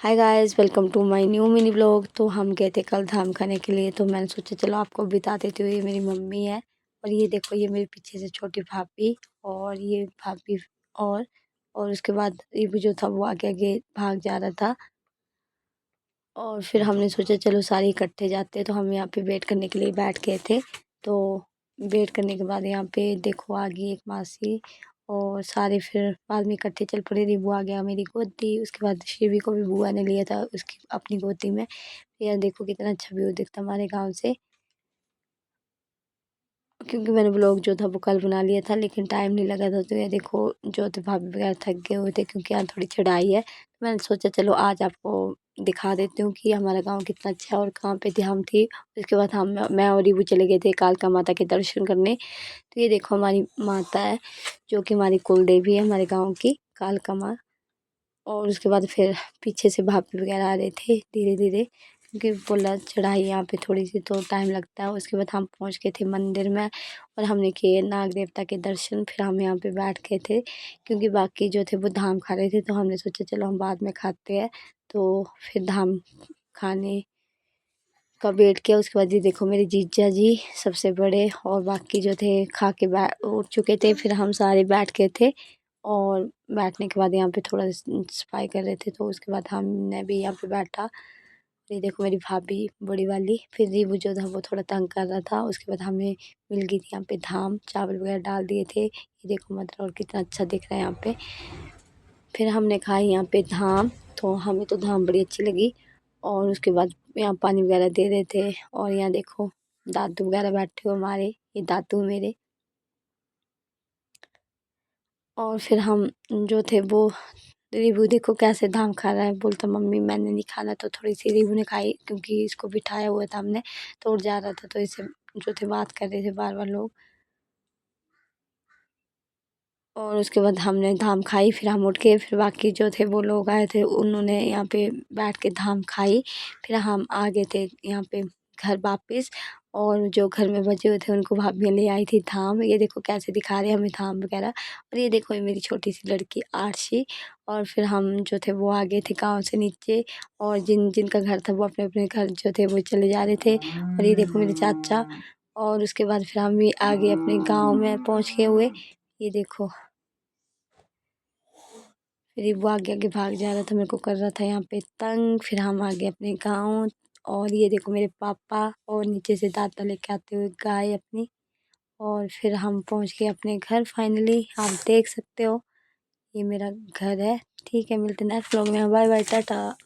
Hi guys, welcome to my new mini blog. तो हम गए थे कल धाम खाने के लिए, तो मैंने सोचा चलो आपको बता देती हूँ। ये मेरी मम्मी है और ये देखो, ये मेरे पीछे से छोटी भाभी और ये भाभी और उसके बाद ये जो था वो आगे आगे भाग जा रहा था। और फिर हमने सोचा चलो सारे इकट्ठे जाते हैं, तो हम यहाँ पे वेट करने के लिए बैठ गए थे। तो वेट करने के बाद यहाँ पे देखो आ गई एक मासी और सारे फिर बाद में इकट्ठे चल पड़े। रिबू आ गया मेरी गोदी, उसके बाद शिवी को भी बुआ ने लिया था उसकी अपनी गोदी में। यार देखो कितना अच्छा व्यू दिखता हमारे गाँव से, क्योंकि मैंने ब्लॉग जो था वो कल बना लिया था लेकिन टाइम नहीं लगा था। तो ये देखो जो थे भाभी वगैरह थक गए हुए थे क्योंकि यहाँ थोड़ी चढ़ाई है, तो मैंने सोचा चलो आज आपको दिखा देती हूँ कि हमारा गांव कितना अच्छा है और कहाँ पे थी हम थी। उसके बाद हम मैं और रीबू चले गए थे कालका माता के दर्शन करने। तो ये देखो हमारी माता है जो कि हमारी कुल देवी है हमारे गाँव की, कालका माँ। और उसके बाद फिर पीछे से भाभी वगैरह आ रहे थे धीरे धीरे, क्योंकि बोला चढ़ाई यहाँ पे थोड़ी सी तो टाइम लगता है। उसके बाद हम पहुँच गए थे मंदिर में और हमने किए नाग देवता के दर्शन। फिर हम यहाँ पे बैठ गए थे क्योंकि बाकी जो थे वो धाम खा रहे थे, तो हमने सोचा चलो हम बाद में खाते हैं। तो फिर धाम खाने का वेट किया। उसके बाद ये देखो मेरे जीजा जी सबसे बड़े और बाकी जो थे खा के उठ चुके थे। फिर हम सारे बैठ गए थे और बैठने के बाद यहाँ पे थोड़ा सफाई कर रहे थे, तो उसके बाद हमने भी यहाँ पे बैठा। ये देखो मेरी भाभी बड़ी वाली, फिर रीबू जो था वो थोड़ा तंग कर रहा था। उसके बाद हमें मिल गई थी यहाँ पे धाम, चावल वगैरह डाल दिए थे। ये देखो मतलब और कितना अच्छा दिख रहा है यहाँ पे। फिर हमने खाई यहाँ पे धाम, तो हमें तो धाम बड़ी अच्छी लगी। और उसके बाद यहाँ पानी वगैरह दे रहे थे और यहाँ देखो दादू वगैरह बैठे हो हमारे, ये दादू मेरे। और फिर हम जो थे वो रीबू देखो कैसे धाम खा रहा है, बोलता मम्मी मैंने नहीं खाना। तो थोड़ी सी रीबू ने खाई क्योंकि इसको बिठाया हुआ था हमने, तो उठ जा रहा था, तो इसे जो थे बात कर रहे थे बार बार लोग। और उसके बाद हमने धाम खाई, फिर हम उठ के फिर बाकी जो थे वो लोग आए थे उन्होंने यहाँ पे बैठ के धाम खाई। फिर हम आ गए थे यहाँ पे घर वापस। और जो घर में बचे हुए थे उनको भाभी ले आई थी धाम। ये देखो कैसे दिखा रहे हैं हमें धाम वगैरह। और ये देखो ये मेरी छोटी सी लड़की आरशी। और फिर हम जो थे वो आ गए थे गाँव से नीचे, और जिनका घर था वो अपने अपने घर जो थे वो चले जा रहे थे। और ये देखो मेरे चाचा। और उसके बाद फिर हम भी आ गए अपने गाँव में पहुँच गए हुए। ये देखो फिर वो आगे आगे भाग जा रहा था, मेरे को कर रहा था यहाँ पे तंग। फिर हम आ गए अपने गाँव। और ये देखो मेरे पापा और नीचे से दादा लेके आते हुए गाय अपनी। और फिर हम पहुँच गए अपने घर फाइनली, आप देख सकते हो ये मेरा घर है। ठीक है, मिलते हैं नेक्स्ट व्लॉग में। Bye bye, Tata.